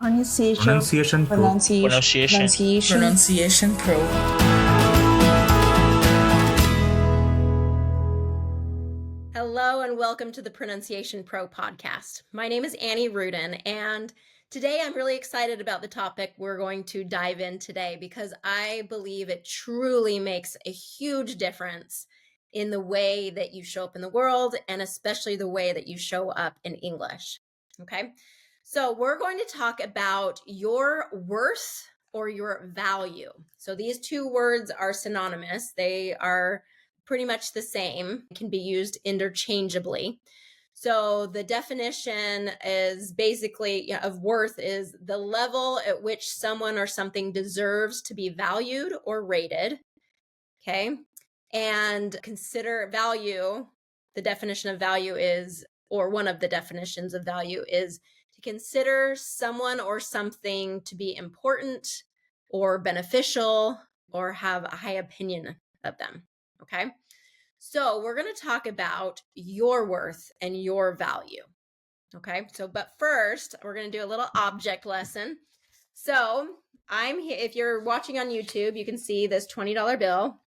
Pronunciation Pro. Pronunciation Pro. Hello and welcome to the Pronunciation Pro podcast. My name is Annie Rudin, and today I'm really excited about the topic we're going to dive in today because I believe it truly makes a huge difference in the way that you show up in the world, and especially the way that you show up in English. Okay, so we're going to talk about your worth or your value. So these two words are synonymous. They are pretty much the same, can be used interchangeably. So the definition is basically of worth is the level at which someone or something deserves to be valued or rated. Okay. And consider value. The definition of value is, or one of the definitions of value is to consider someone or something to be important or beneficial or have a high opinion of them. Okay. So we're going to talk about your worth and your value. Okay. So, but first, we're going to do a little object lesson. So I'm here. If you're watching on YouTube, you can see this $20 bill.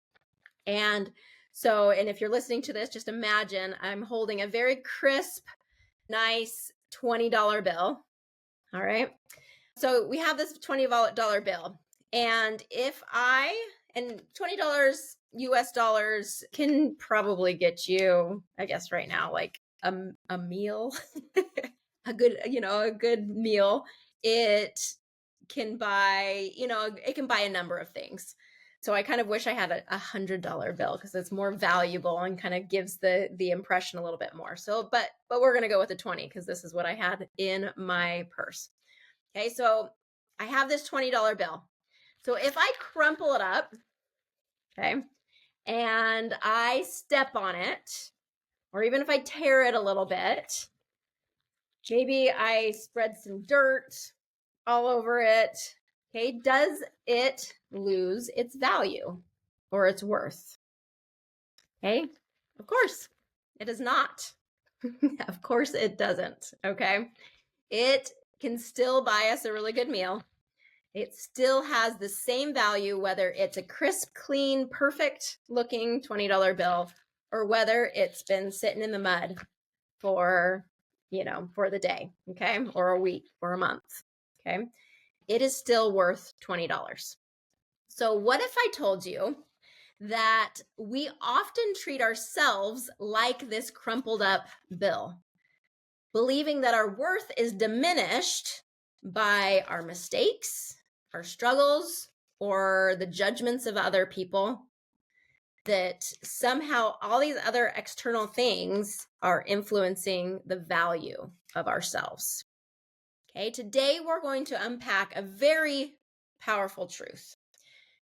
And if you're listening to this, just imagine I'm holding a very crisp, nice $20 bill. All right. So we have this $20 bill. And and $20 US dollars can probably get you, I guess right now, like a meal, a good meal. It can buy, it can buy a number of things. So I kind of wish I had a $100 bill because it's more valuable and kind of gives the impression a little bit more. So, but we're going to go with the 20 because this is what I had in my purse. Okay, so I have this $20 bill. So if I crumple it up, okay, and I step on it, or even if I tear it a little bit, maybe I spread some dirt all over it, okay, does it lose its value or its worth? Okay, of course, it does not. Of course it doesn't, okay? It can still buy us a really good meal. It still has the same value, whether it's a crisp, clean, perfect looking $20 bill or whether it's been sitting in the mud for the day, okay, or a week or a month, okay? It is still worth $20. So what if I told you that we often treat ourselves like this crumpled up bill, believing that our worth is diminished by our mistakes, our struggles, or the judgments of other people, that somehow all these other external things are influencing the value of ourselves. Okay, today we're going to unpack a very powerful truth.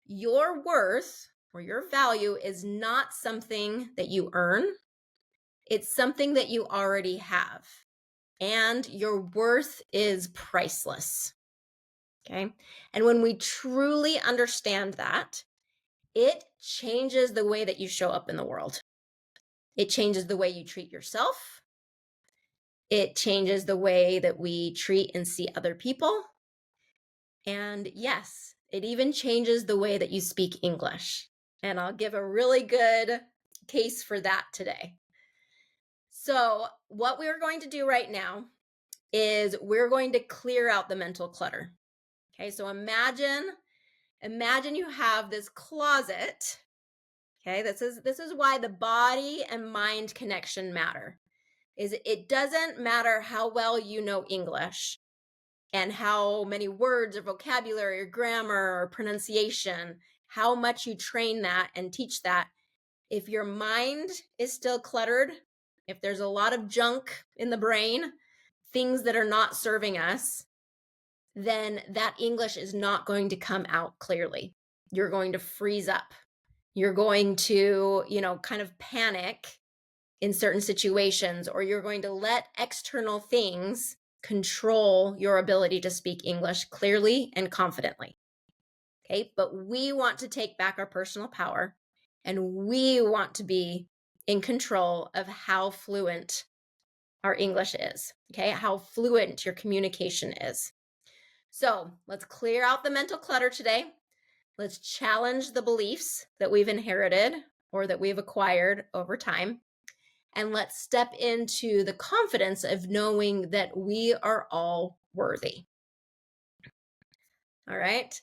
Your worth or your value is not something that you earn. It's something that you already have. And your worth is priceless. Okay. And when we truly understand that, it changes the way that you show up in the world. It changes the way you treat yourself. It changes the way that we treat and see other people. And yes, it even changes the way that you speak English. And I'll give a really good case for that today. So what we're going to do right now is we're going to clear out the mental clutter. Okay, so imagine you have this closet. Okay, this is why the body and mind connection matter. Is it doesn't matter how well you know English and how many words or vocabulary or grammar or pronunciation, how much you train that and teach that. If your mind is still cluttered, if there's a lot of junk in the brain, things that are not serving us, then that English is not going to come out clearly. You're going to freeze up. You're going to, kind of panic in certain situations, or you're going to let external things control your ability to speak English clearly and confidently. Okay, but we want to take back our personal power, and we want to be in control of how fluent our English is, okay, how fluent your communication is. So let's clear out the mental clutter today. Let's challenge the beliefs that we've inherited or that we've acquired over time. And let's step into the confidence of knowing that we are all worthy. All right.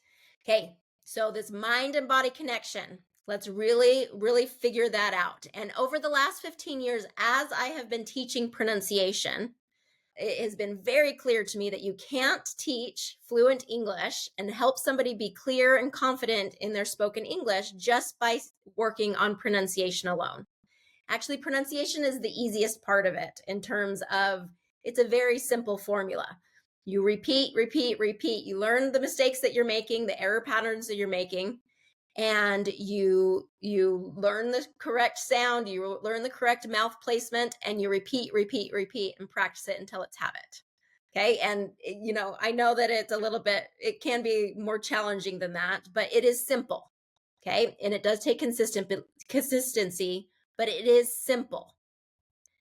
Okay. So, this mind and body connection, let's really, really figure that out. And over the last 15 years, as I have been teaching pronunciation, it has been very clear to me that you can't teach fluent English and help somebody be clear and confident in their spoken English just by working on pronunciation alone. Actually, pronunciation is the easiest part of it in terms of it's a very simple formula. You repeat, repeat, repeat. You learn the mistakes that you're making, the error patterns that you're making, and you learn the correct sound, you learn the correct mouth placement, and you repeat, repeat, repeat, and practice it until it's habit. Okay. And, I know that it's it can be more challenging than that, but it is simple. Okay. And it does take consistency, but it is simple.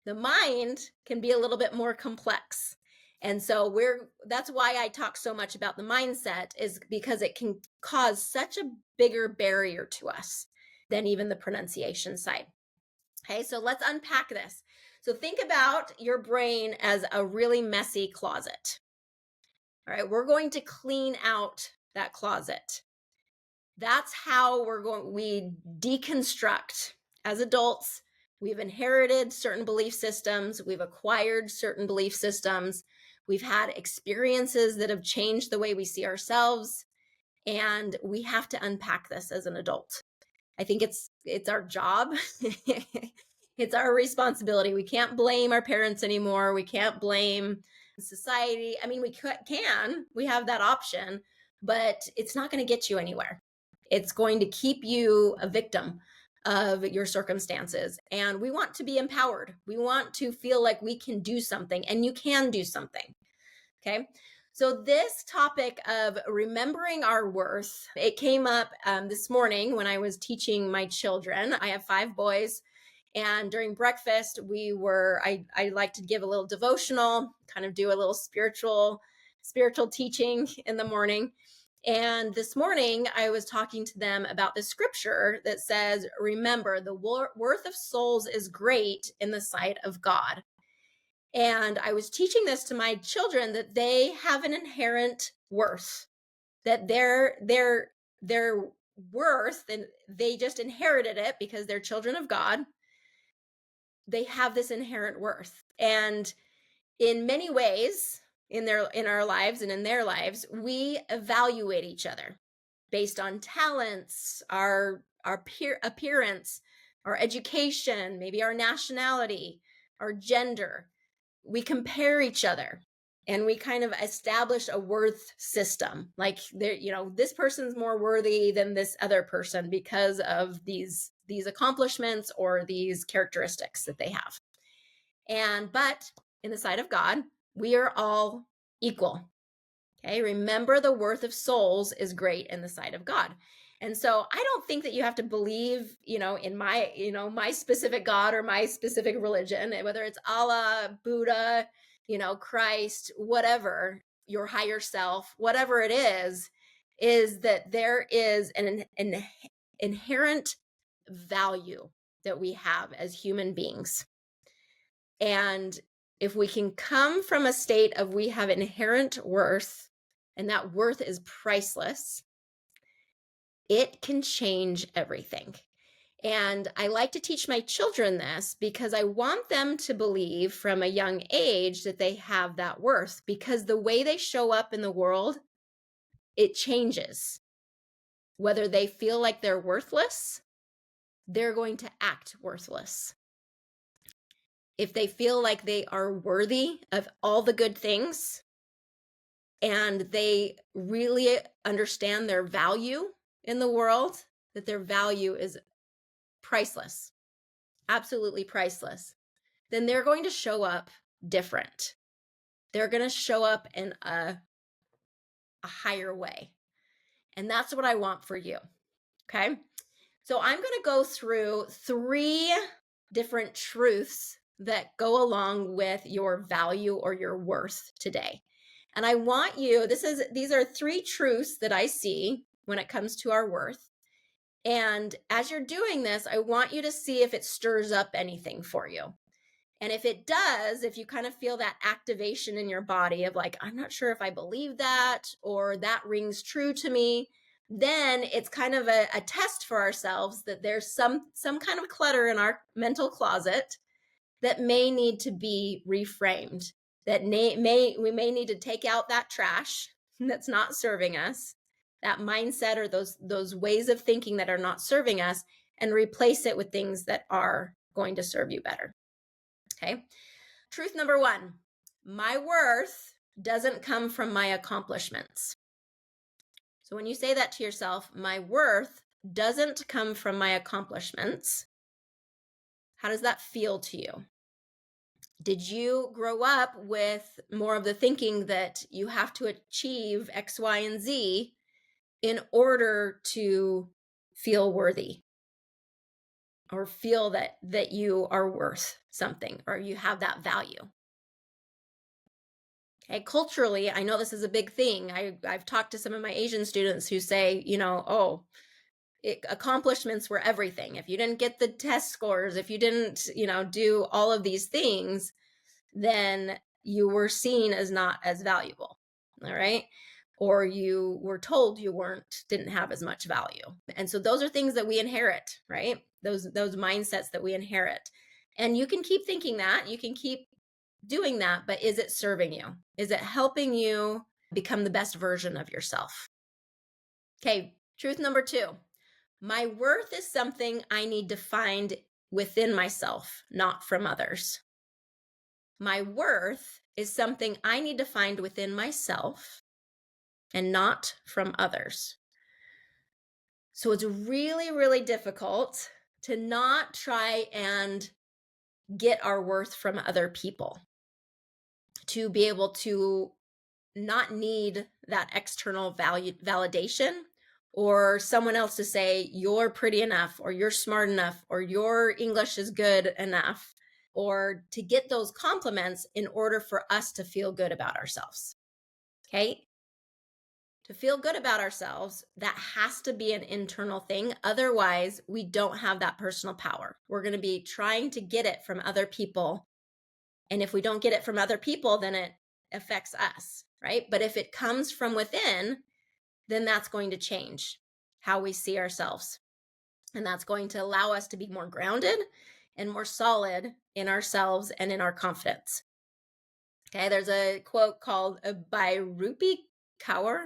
The mind can be a little bit more complex. And so that's why I talk so much about the mindset, is because it can cause such a bigger barrier to us than even the pronunciation side. Okay, so let's unpack this. So think about your brain as a really messy closet. All right, we're going to clean out that closet. That's how we deconstruct as adults. We've inherited certain belief systems. We've acquired certain belief systems. We've had experiences that have changed the way we see ourselves. And we have to unpack this as an adult. I think it's our job. It's our responsibility. We can't blame our parents anymore. We can't blame society. I mean, we have that option, but it's not going to get you anywhere. It's going to keep you a victim of your circumstances. And we want to be empowered. We want to feel like we can do something, and you can do something. Okay. So this topic of remembering our worth, it came up this morning when I was teaching my children. I have 5 boys. And during breakfast, I like to give a little devotional, kind of do a little spiritual teaching in the morning. And this morning, I was talking to them about the scripture that says, remember, the worth of souls is great in the sight of God. And I was teaching this to my children, that they have an inherent worth, that their worth, and they just inherited it because they're children of God. They have this inherent worth. And in many ways, in our lives and in their lives, we evaluate each other based on talents, our appearance, our education, maybe our nationality, our gender. We compare each other, and we kind of establish a worth system. Like, this person's more worthy than this other person because of these accomplishments or these characteristics that they have. But in the sight of God, we are all equal. Okay, remember, the worth of souls is great in the sight of God. And so I don't think that you have to believe, in my specific God or my specific religion, whether it's Allah, Buddha, Christ, whatever, your higher self, whatever it is that there is an inherent value that we have as human beings. And if we can come from a state of we have inherent worth, and that worth is priceless, it can change everything. And I like to teach my children this because I want them to believe from a young age that they have that worth, because the way they show up in the world, it changes. Whether they feel like they're worthless, they're going to act worthless. If they feel like they are worthy of all the good things and they really understand their value in the world, that their value is priceless, absolutely priceless, then they're going to show up different. They're going to show up in a higher way. And that's what I want for you. Okay. So I'm going to go through 3 different truths that go along with your value or your worth today. And I want you, these are 3 truths that I see when it comes to our worth. And as you're doing this, I want you to see if it stirs up anything for you. And if it does, if you kind of feel that activation in your body of like, I'm not sure if I believe that, or that rings true to me, then it's kind of a test for ourselves that there's some kind of clutter in our mental closet that may need to be reframed, that we may need to take out that trash that's not serving us, that mindset or those ways of thinking that are not serving us, and replace it with things that are going to serve you better. Okay. Truth number 1, my worth doesn't come from my accomplishments. So when you say that to yourself, my worth doesn't come from my accomplishments, how does that feel to you? Did you grow up with more of the thinking that you have to achieve X, Y, and Z in order to feel worthy or feel that you are worth something or you have that value? Okay, culturally, I know this is a big thing. I've talked to some of my Asian students who say, accomplishments were everything. If you didn't get the test scores, if you didn't, do all of these things, then you were seen as not as valuable. All right. Or you were told you didn't have as much value. And so those are things that we inherit, right? Those mindsets that we inherit. And you can keep thinking that, you can keep doing that, but is it serving you? Is it helping you become the best version of yourself? Okay, truth number 2. My worth is something I need to find within myself, not from others. My worth is something I need to find within myself and not from others. So it's really, really difficult to not try and get our worth from other people, to be able to not need that external validation or someone else to say you're pretty enough or you're smart enough or your English is good enough, or to get those compliments in order for us to feel good about ourselves. Okay? To feel good about ourselves, that has to be an internal thing. Otherwise, we don't have that personal power. We're going to be trying to get it from other people. And if we don't get it from other people, then it affects us, right? But if it comes from within, then that's going to change how we see ourselves. And that's going to allow us to be more grounded and more solid in ourselves and in our confidence. Okay, there's a quote called by Rupi Kaur.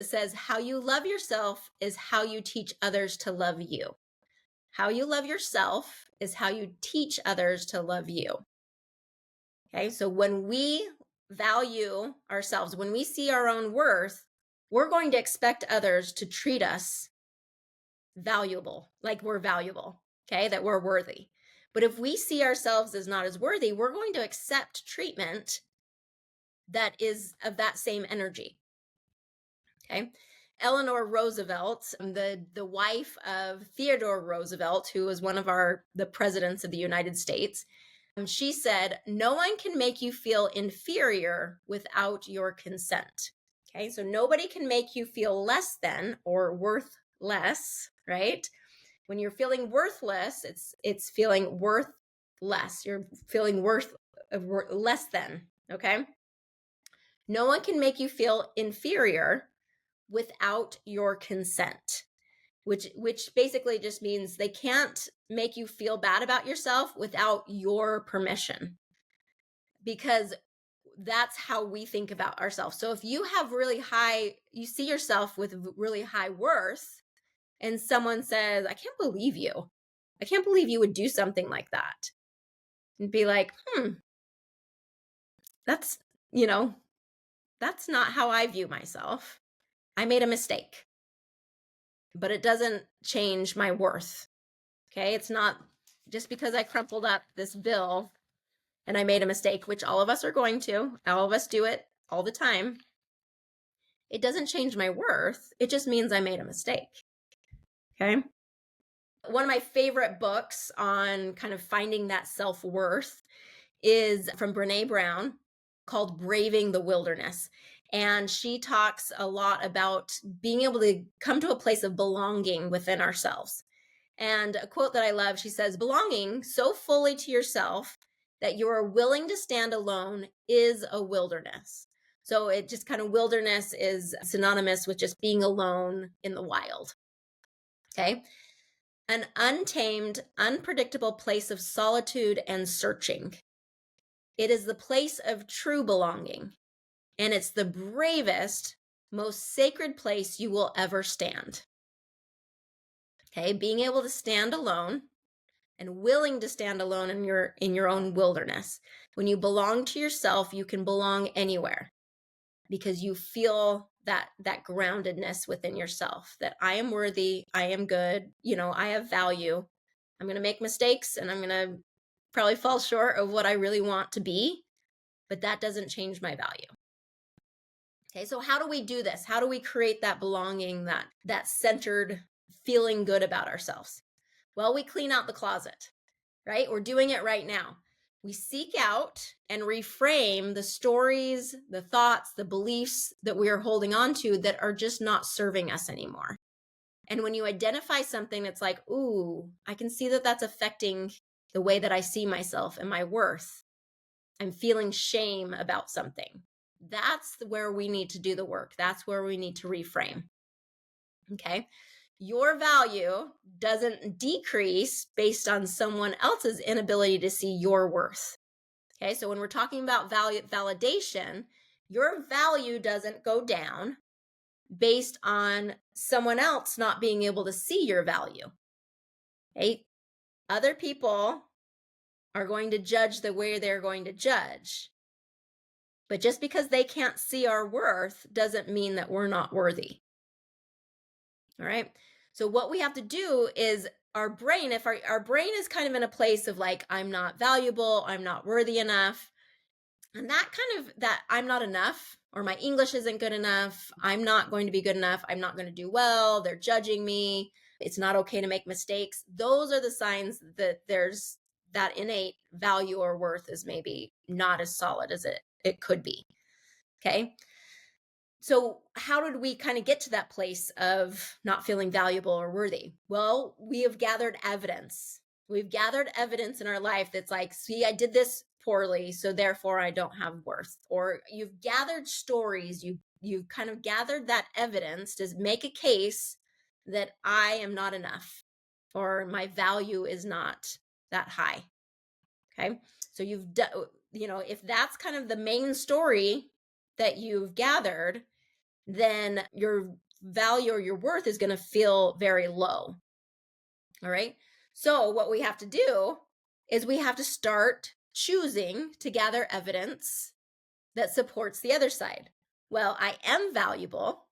It says, how you love yourself is how you teach others to love you. How you love yourself is how you teach others to love you. Okay, so when we value ourselves, when we see our own worth, we're going to expect others to treat us valuable, like we're valuable, okay, that we're worthy. But if we see ourselves as not as worthy, we're going to accept treatment that is of that same energy. Okay. Eleanor Roosevelt, the wife of Theodore Roosevelt, who was one of the presidents of the United States, she said, no one can make you feel inferior without your consent. Okay, so nobody can make you feel less than or worth less, right? When you're feeling worthless, it's feeling worth less. You're feeling worth less than, okay? No one can make you feel inferior without your consent, which basically just means they can't make you feel bad about yourself without your permission, because that's how we think about ourselves. So if you have you see yourself with really high worth, and someone says, I can't believe you would do something like that, and be like, that's, that's not how I view myself. I made a mistake, but it doesn't change my worth. Okay. It's not just because I crumpled up this bill and I made a mistake, which all of us are going to, all of us do it all the time. It doesn't change my worth. It just means I made a mistake. Okay. One of my favorite books on kind of finding that self-worth is from Brene Brown, called Braving the Wilderness. And she talks a lot about being able to come to a place of belonging within ourselves. And a quote that I love, she says, belonging so fully to yourself that you are willing to stand alone is a wilderness. So it just kind of, wilderness is synonymous with just being alone in the wild. Okay. An untamed, unpredictable place of solitude and searching. It is the place of true belonging, and it's the bravest, most sacred place you will ever stand. Okay, being able to stand alone and willing to stand alone in your own wilderness. When you belong to yourself, you can belong anywhere because you feel that groundedness within yourself, that I am worthy, I am good, I have value. I'm going to make mistakes and I'm going to probably fall short of what I really want to be, but that doesn't change my value. Okay, so how do we do this? How do we create that belonging, that centered feeling good about ourselves? Well, we clean out the closet, right? We're doing it right now. We seek out and reframe the stories, the thoughts, the beliefs that we are holding on to that are just not serving us anymore. And when you identify something that's like, ooh, I can see that that's affecting the way that I see myself and my worth. I'm feeling shame about something. That's where we need to do the work. That's where we need to reframe. Okay. Your value doesn't decrease based on someone else's inability to see your worth. Okay. So when we're talking about validation, your value doesn't go down based on someone else not being able to see your value. Okay. Other people are going to judge the way they're going to judge. But just because they can't see our worth doesn't mean that we're not worthy. All right. So what we have to do is our brain, if our brain is kind of in a place of like, I'm not valuable, I'm not worthy enough. And that I'm not enough, or my English isn't good enough, I'm not going to be good enough, I'm not going to do well, they're judging me, it's not okay to make mistakes. Those are the signs that there's that innate value or worth is maybe not as solid as it could be. Okay. So how did we kind of get to that place of not feeling valuable or worthy? Well, we have gathered evidence. We've gathered evidence in our life that's like, see, I did this poorly, so therefore I don't have worth. Or you've gathered stories, you've kind of gathered that evidence to make a case that I am not enough or my value is not that high. Okay. So you've done, if that's kind of the main story that you've gathered, then your value or your worth is going to feel very low. All right. So what we have to do is we have to start choosing to gather evidence that supports the other side. Well, I am valuable.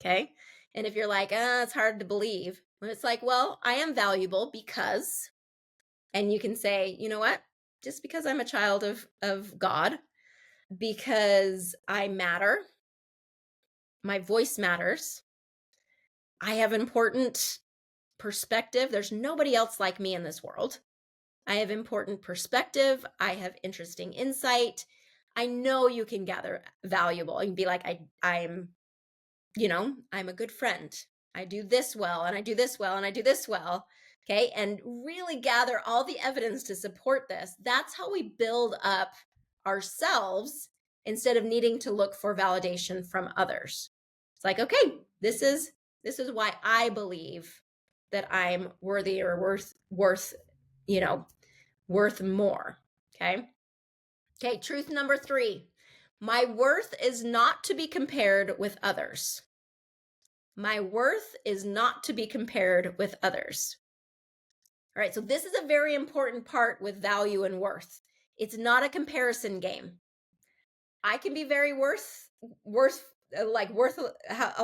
Okay. And if you're like, it's hard to believe, well, it's like, well, I am valuable because, and you can say, you know what? Just because I'm a child of God, because I matter, my voice matters, I have important perspective. There's nobody else like me in this world. I have important perspective. I have interesting insight. I know you can gather valuable. You can be like, I'm a good friend. I do this well, and I do this well, and I do this well. Okay. And really gather all the evidence to support this. That's how we build up ourselves instead of needing to look for validation from others. It's like, okay, this is why I believe that I'm worthy or worth more. Okay. Okay. Truth number 3. My worth is not to be compared with others. My worth is not to be compared with others. All right. So this is a very important part with value and worth. It's not a comparison game. I can be very worth a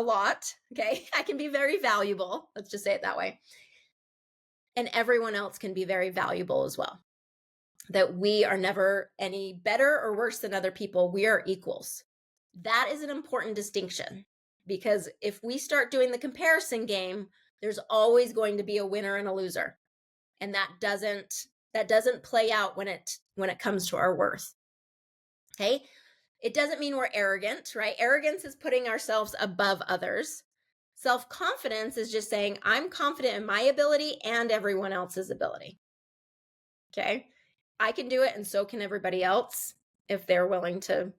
lot. Okay. I can be very valuable. Let's just say it that way. And everyone else can be very valuable as well. That we are never any better or worse than other people. We are equals. That is an important distinction, because if we start doing the comparison game, there's always going to be a winner and a loser. And that doesn't play out when it comes to our worth. Okay. It doesn't mean we're arrogant, right? Arrogance is putting ourselves above others. Self-confidence is just saying, I'm confident in my ability and everyone else's ability. Okay. I can do it, and so can everybody else if they're willing to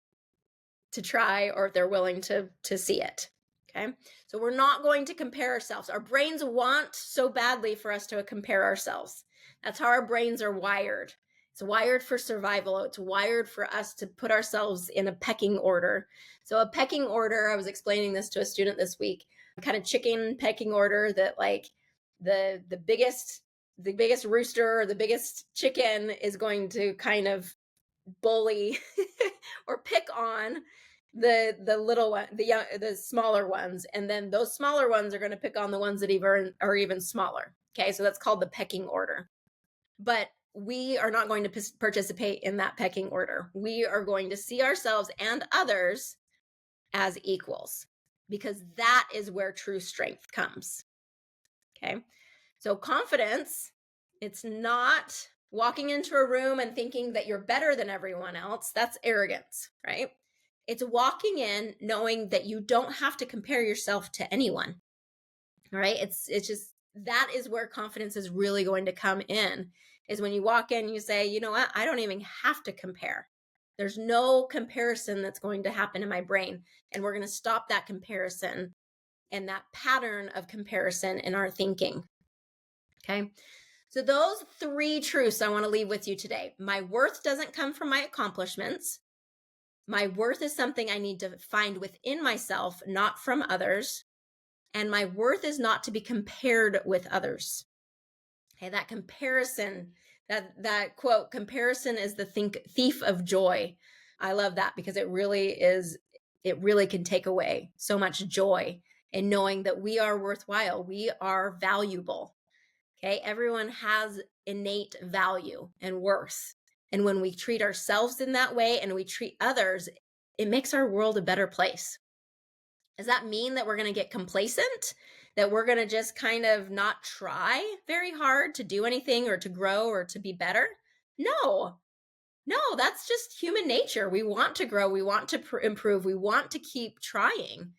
try, or if they're willing to see it. Okay. So we're not going to compare ourselves. Our brains want so badly for us to compare ourselves. That's how our brains are wired. It's wired for survival. It's wired for us to put ourselves in a pecking order. So a pecking order, I was explaining this to a student this week, kind of chicken pecking order, that like the biggest rooster or the biggest chicken is going to kind of bully or pick on the little one, the smaller ones, and then those smaller ones are going to pick on the ones that are even smaller. Okay, so that's called the pecking order. But we are not going to participate in that pecking order. We are going to see ourselves and others as equals, because that is where true strength comes. Okay, so confidence, it's not walking into a room and thinking that you're better than everyone else. That's arrogance, right? It's walking in knowing that you don't have to compare yourself to anyone, right? It's just, that is where confidence is really going to come in, is when you walk in, you say, you know what? I don't even have to compare. There's no comparison that's going to happen in my brain. And we're going to stop that comparison and that pattern of comparison in our thinking. Okay. So those 3 truths I want to leave with you today. My worth doesn't come from my accomplishments. My worth is something I need to find within myself, not from others. And my worth is not to be compared with others. Okay, that comparison, that quote, comparison is the thief of joy. I love that, because it really can take away so much joy in knowing that we are worthwhile. We are valuable. Okay, everyone has innate value and worth. And when we treat ourselves in that way and we treat others, it makes our world a better place. Does that mean that we're going to get complacent? That we're going to just kind of not try very hard to do anything or to grow or to be better? No, that's just human nature. We want to grow. We want to improve. We want to keep trying.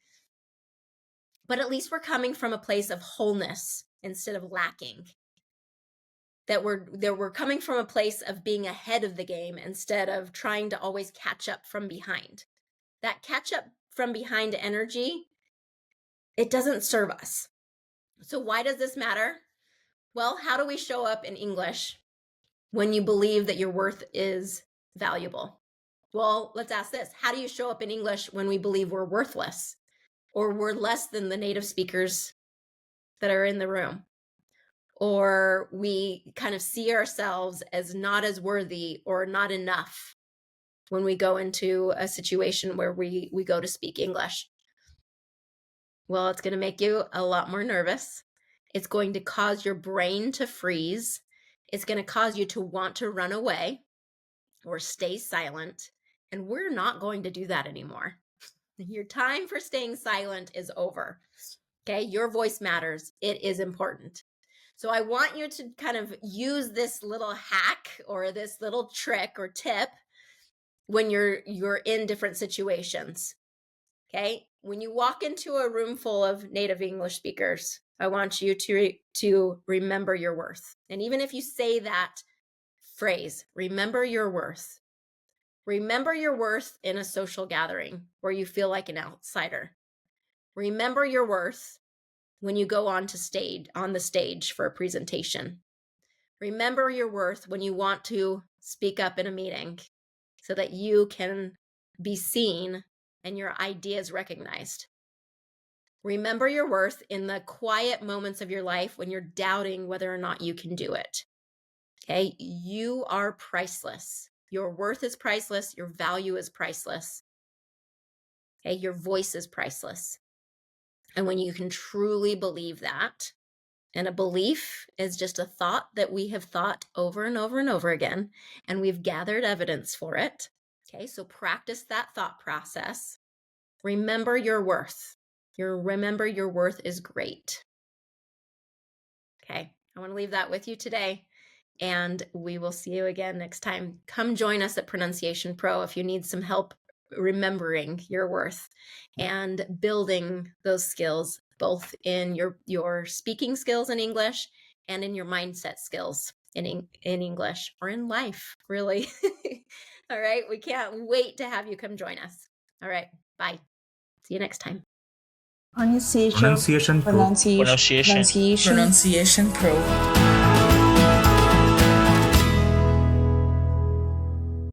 But at least we're coming from a place of wholeness instead of lacking. That we're coming from a place of being ahead of the game instead of trying to always catch up from behind. That catch up from behind energy, it doesn't serve us. So why does this matter? Well, how do we show up in English when you believe that your worth is valuable? Well, let's ask this. How do you show up in English when we believe we're worthless, or we're less than the native speakers that are in the room? Or we kind of see ourselves as not as worthy or not enough when we go into a situation where we go to speak English? Well, it's going to make you a lot more nervous. It's going to cause your brain to freeze. It's going to cause you to want to run away or stay silent. And we're not going to do that anymore. Your time for staying silent is over. Okay, your voice matters. It is important. So I want you to kind of use this little hack or this little trick or tip when you're in different situations. Okay, when you walk into a room full of native English speakers, I want you to remember your worth. And even if you say that phrase, remember your worth. Remember your worth in a social gathering where you feel like an outsider. Remember your worth when you go on the stage for a presentation. Remember your worth when you want to speak up in a meeting so that you can be seen and your ideas recognized. Remember your worth in the quiet moments of your life when you're doubting whether or not you can do it. Okay, you are priceless. Your worth is priceless. Your value is priceless. Okay, your voice is priceless. And when you can truly believe that, and a belief is just a thought that we have thought over and over and over again, and we've gathered evidence for it. Okay, so practice that thought process. Remember your worth. Remember your worth is great. Okay, I want to leave that with you today, and we will see you again next time. Come join us at Pronunciation Pro if you need some help remembering your worth and building those skills, both in your speaking skills in English and in your mindset skills in English or in life, really. All right. We can't wait to have you come join us. All right. Bye. See you next time. Pronunciation Pro. Pronunciation Pro. Pronunciation Pro.